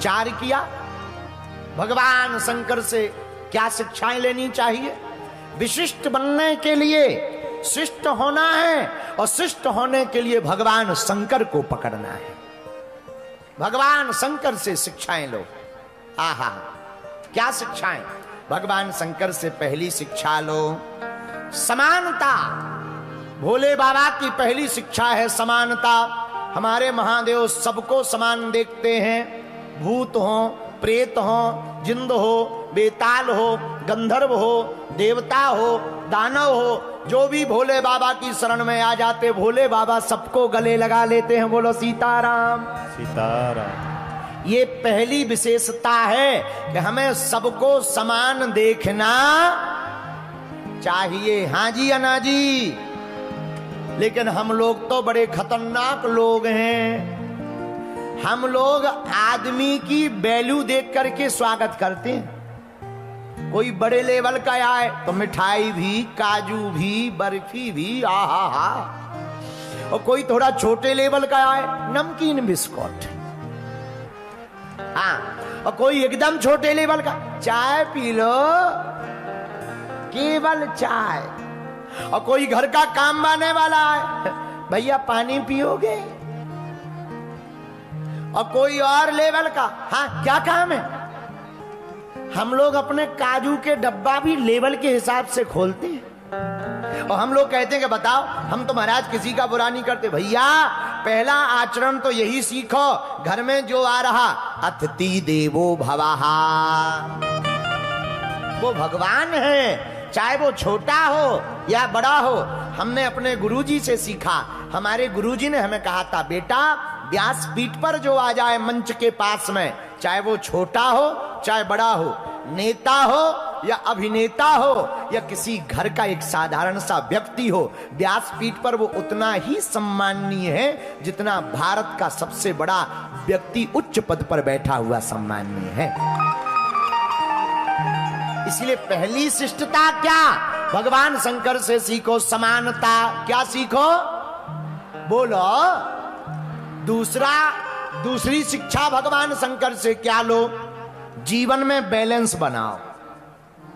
विचार किया भगवान शंकर से क्या शिक्षाएं लेनी चाहिए। विशिष्ट बनने के लिए शिष्ट होना है और शिष्ट होने के लिए भगवान शंकर को पकड़ना है। भगवान शंकर से शिक्षाएं लो। आहा, क्या शिक्षाएं? भगवान शंकर से पहली शिक्षा लो समानता। भोले बाबा की पहली शिक्षा है समानता। हमारे महादेव सबको समान देखते हैं, भूत हो, प्रेत हो, जिंद हो, बेताल हो, गंधर्व हो, देवता हो, दानव हो, जो भी भोले बाबा की शरण में आ जाते भोले बाबा सबको गले लगा लेते हैं। बोलो सीताराम सीताराम। ये पहली विशेषता है कि हमें सबको समान देखना चाहिए। हाँ जी अना जी, लेकिन हम लोग तो बड़े खतरनाक लोग हैं। हम लोग आदमी की वैल्यू देख करके स्वागत करते हैं। कोई बड़े लेवल का आए तो मिठाई भी, काजू भी, बर्फी भी, आहा हा। और कोई थोड़ा छोटे लेवल का आए, नमकीन बिस्कुट। हाँ, और कोई एकदम छोटे लेवल का, चाय पी लो, केवल चाय। और कोई घर का काम आने वाला है, भैया पानी पियोगे। और कोई और लेवल का, हाँ क्या काम है। हम लोग अपने काजू के डब्बा भी लेवल के हिसाब से खोलते हैं। और हम लोग कहते हैं कि बताओ, हम तो महाराज किसी का बुरा नहीं करते। भैया पहला आचरण तो यही सीखो, घर में जो आ रहा अतिथि देवो भवः, वो भगवान है, चाहे वो छोटा हो या बड़ा हो। हमने अपने गुरुजी से सीखा। हमारे गुरुजी ने हमें कहा था, बेटा व्यासपीठ पर जो आ जाए मंच के पास में, चाहे वो छोटा हो चाहे बड़ा हो, नेता हो या अभिनेता हो या किसी घर का एक साधारण सा व्यक्ति हो, व्यासपीठ पर वो उतना ही सम्माननीय है जितना भारत का सबसे बड़ा व्यक्ति उच्च पद पर बैठा हुआ सम्माननीय है। इसलिए पहली शिष्टता क्या? भगवान शंकर से सीखो समानता। क्या सीखो? बोलो। दूसरी शिक्षा भगवान शंकर से क्या लो? जीवन में बैलेंस बनाओ।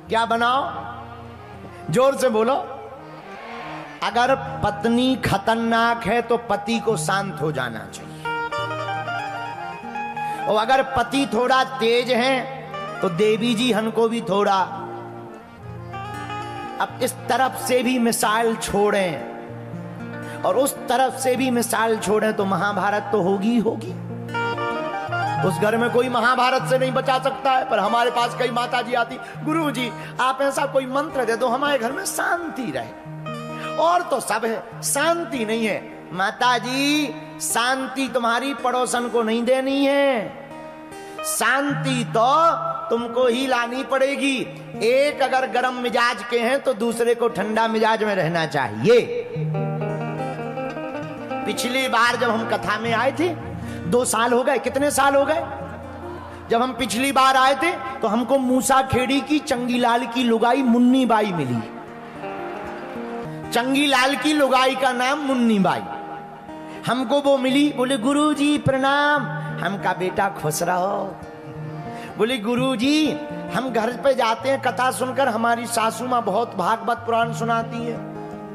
क्या बनाओ? जोर से बोलो। अगर पत्नी खतरनाक है तो पति को शांत हो जाना चाहिए, और अगर पति थोड़ा तेज है तो देवी जी हमको भी थोड़ा। अब इस तरफ से भी मिसाल छोड़ें और उस तरफ से भी मिसाल छोड़ें तो महाभारत तो होगी होगी। उस घर में कोई महाभारत से नहीं बचा सकता है, पर हमारे पास कई माता जी आती, गुरु जी आप ऐसा कोई मंत्र दे दो हमारे घर में शांति रहे। और तो सब है, शांति नहीं है। माता जी शांति तुम्हारी पड़ोसन को नहीं देनी है, शांति तो तुमको ही लानी पड़ेगी। एक अगर गर्म मिजाज के हैं तो दूसरे को ठंडा मिजाज में रहना चाहिए। पिछली बार जब हम कथा में आए थे, 2 साल हो गए, कितने साल हो गए जब हम पिछली बार आए थे, तो हमको मूसा खेड़ी की चंगीलाल की लुगाई मुन्नी बाई मिली। चंगीलाल की लुगाई का नाम मुन्नी बाई। हमको वो मिली, बोले गुरु जी प्रणाम। हम का बेटा खुश रहो। बोले गुरु जी हम घर पे जाते हैं, कथा सुनकर हमारी सासू माँ बहुत भागवत पुराण सुनाती है।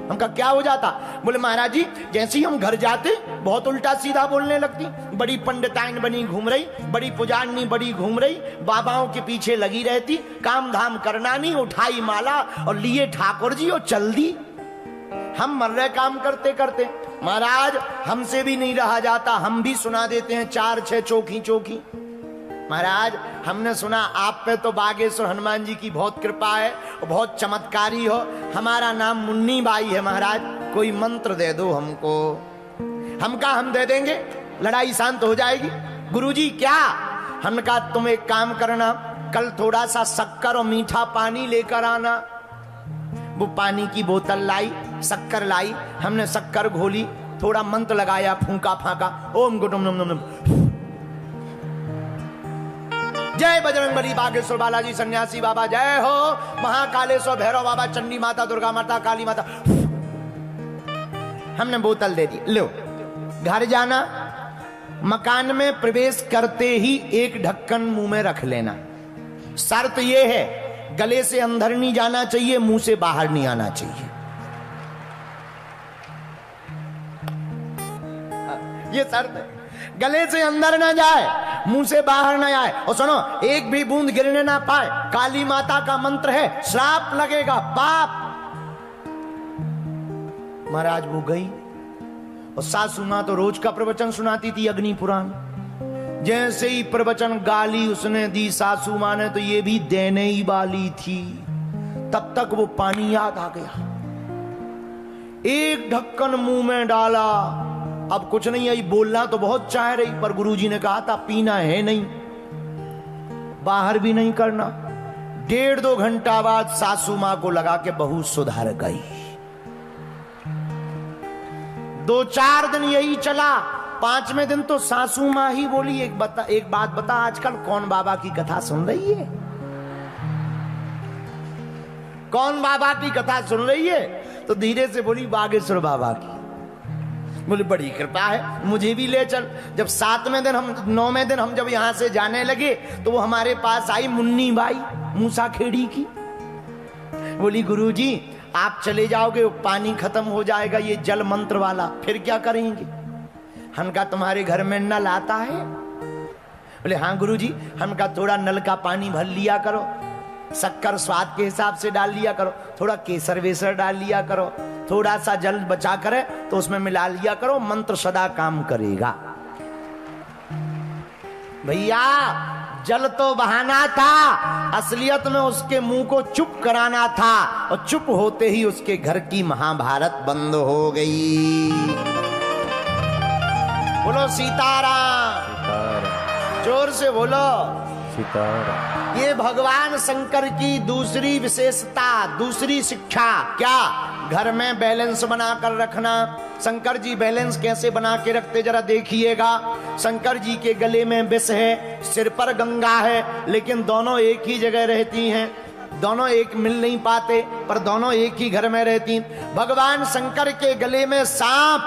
हमका क्या हो जाता? बोले महाराज जी जैसे ही हम घर जाते बहुत उल्टा सीधा बोलने लगती। बड़ी पंडिताइन बनी घूम रही, बड़ी पुजारनी बड़ी घूम रही, बाबाओं के पीछे लगी रहती, काम धाम करना नहीं, उठाई माला और लिए ठाकुर जी और चल दी। हम मर रहे काम करते करते। महाराज हमसे भी नहीं रहा जाता, हम भी सुना देते हैं 4-6 चौकी चौकी। महाराज हमने सुना आप पे तो बागेश्वर हनुमान जी की बहुत कृपा है, बहुत चमत्कारी हो। हमारा नाम मुन्नी बाई है महाराज, कोई मंत्र दे दो हमको। हम कहा हम दे देंगे, लड़ाई शांत हो जाएगी। गुरुजी क्या? हमने कहा तुम एक काम करना, कल थोड़ा सा शक्कर और मीठा पानी लेकर आना। वो पानी की बोतल लाई, शक्कर लाई, हमने शक्कर घोली, थोड़ा मंत्र लगाया, फूंका फाका, ओम गुडुम नम नम नम। जय बजरंगबली, बागेश्वर बालाजी, सन्यासी बाबा जय हो, महाकालेश्वर भैरव बाबा, चंडी माता, दुर्गा माता, काली माता। हमने बोतल दे दी, लो घर जाना, मकान में प्रवेश करते ही एक ढक्कन मुंह में रख लेना। शर्त यह है, गले से अंदर नहीं जाना चाहिए, मुंह से बाहर नहीं आना चाहिए। ये शर्त है, गले से अंदर ना जाए, मुंह से बाहर ना आए। और सुनो, एक भी बूंद गिरने ना पाए। काली माता का मंत्र है, श्राप लगेगा, पाप। महाराज वो गई और सासू मां तो रोज का प्रवचन सुनाती थी, अग्नि पुराण। जैसे ही प्रवचन गाली उसने दी सासू मां ने, तो ये भी देने ही वाली थी, तब तक वो पानी याद आ गया। एक ढक्कन मुंह में डाला, अब कुछ नहीं आई, बोलना तो बहुत चाह रही, पर गुरुजी ने कहा था पीना है नहीं, बाहर भी नहीं करना। 1.5-2 घंटा बाद सासू मां को लगा कि बहू सुधर गई। 2-4 दिन यही चला। 5वें दिन तो सासू मां ही बोली, एक बात बता, आजकल कौन बाबा की कथा सुन रही है? कौन बाबा की कथा सुन रही है? तो धीरे से बोली, बागेश्वर बाबा की। बोले बड़ी कृपा है, मुझे भी ले चल। जब 9वें दिन हम जब यहां से जाने लगे, तो वो हमारे पास आई मुन्नी बाई मूसा खेड़ी की। बोली गुरुजी आप चले जाओगे, पानी खत्म हो जाएगा, ये जल मंत्र वाला, फिर क्या करेंगे? हम कहा तुम्हारे घर में नल आता है? बोले हाँ गुरुजी। हम कहा थोड़ा नल का पानी भर लिया करो, शक्कर स्वाद के हिसाब से डाल लिया करो, थोड़ा केसर वेसर डाल लिया करो, थोड़ा सा जल बचा करे तो उसमें मिला लिया करो, मंत्र सदा काम करेगा। भैया जल तो बहाना था, असलियत में उसके मुंह को चुप कराना था, और चुप होते ही उसके घर की महाभारत बंद हो गई। बोलो सीताराम, जोर से बोलो सीताराम। ये भगवान शंकर की दूसरी विशेषता, दूसरी शिक्षा क्या? घर में बैलेंस बनाकर रखना। शंकर जी बैलेंस कैसे बना के रखते जरा देखिएगा। शंकर जी के गले में विष है, सिर पर गंगा है, लेकिन दोनों एक ही जगह रहती हैं। दोनों एक मिल नहीं पाते, पर दोनों एक ही घर में रहती। भगवान शंकर के गले में सांप,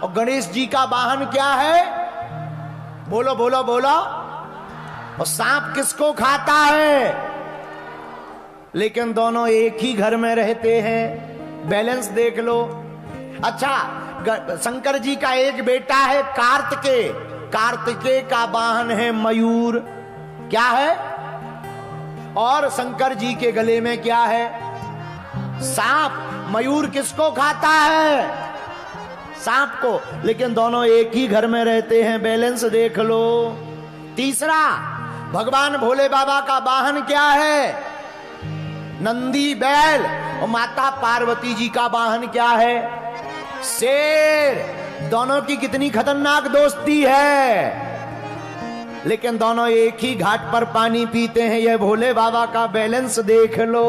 और गणेश जी का वाहन क्या है? बोलो बोलो बोलो। और सांप किसको खाता है? लेकिन दोनों एक ही घर में रहते हैं। बैलेंस देख लो। अच्छा, शंकर जी का एक बेटा है कार्तिकेय। कार्तिकेय का वाहन है मयूर। क्या है? और शंकर जी के गले में क्या है? सांप। मयूर किसको खाता है? सांप को। लेकिन दोनों एक ही घर में रहते हैं। बैलेंस देख लो। तीसरा, भगवान भोले बाबा का वाहन क्या है? नंदी बैल। और माता पार्वती जी का वाहन क्या है? शेर। दोनों की कितनी खतरनाक दोस्ती है, लेकिन दोनों एक ही घाट पर पानी पीते हैं। यह भोले बाबा का बैलेंस देख लो,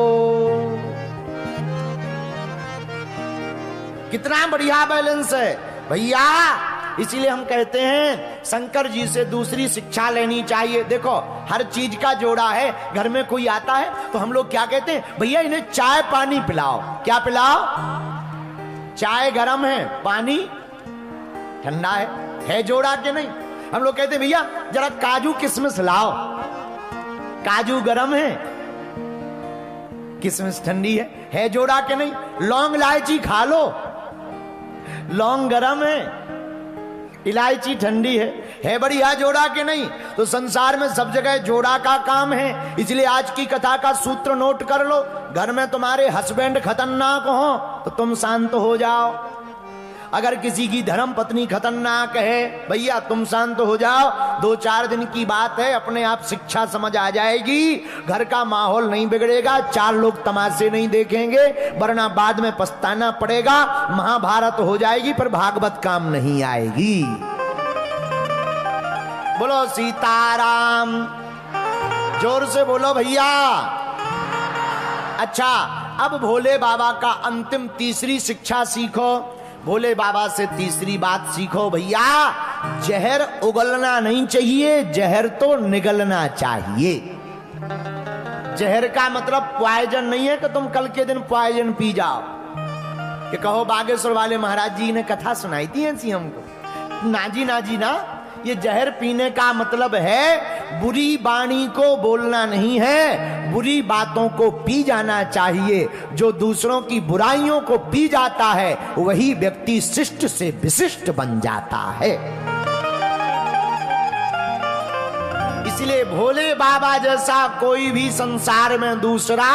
कितना बढ़िया बैलेंस है भैया। इसीलिए हम कहते हैं शंकर जी से दूसरी शिक्षा लेनी चाहिए। देखो, हर चीज का जोड़ा है। घर में कोई आता है तो हम लोग क्या कहते हैं? भैया इन्हें चाय पानी पिलाओ। क्या पिलाओ? चाय गरम है, पानी ठंडा है जोड़ा के नहीं? हम लोग कहते हैं भैया जरा काजू किशमिश लाओ। काजू गरम है, किशमिश ठंडी है जोड़ा के नहीं? लौंग इलायची खा लो, लौंग गरम है, इलायची ठंडी है बढ़िया जोड़ा के नहीं? तो संसार में सब जगह जोड़ा का काम है। इसलिए आज की कथा का सूत्र नोट कर लो। घर में तुम्हारे हस्बैंड खतरनाक हो तो तुम शांत हो जाओ। अगर किसी की धर्म पत्नी खतरनाक है, भैया तुम शांत हो जाओ। 2-4 दिन की बात है, अपने आप शिक्षा समझ आ जाएगी। घर का माहौल नहीं बिगड़ेगा, 4 लोग तमाशे नहीं देखेंगे, वरना बाद में पछताना पड़ेगा। महाभारत हो जाएगी पर भागवत काम नहीं आएगी। बोलो सीताराम, जोर से बोलो भैया। अच्छा, अब भोले बाबा का अंतिम तीसरी शिक्षा सीखो। भोले बाबा से तीसरी बात सीखो भैया, जहर उगलना नहीं चाहिए, जहर तो निगलना चाहिए। जहर का मतलब पॉइजन नहीं है कि तुम कल के दिन पॉइजन पी जाओ। कि कहो बागेश्वर वाले महाराज जी ने कथा सुनाई थी ऐसी हमको। नाजी नाजी ना, ये जहर पीने का मतलब है बुरी वाणी को बोलना नहीं है, बुरी बातों को पी जाना चाहिए। जो दूसरों की बुराइयों को पी जाता है वही व्यक्ति शिष्ट से विशिष्ट बन जाता है। इसलिए भोले बाबा जैसा कोई भी संसार में दूसरा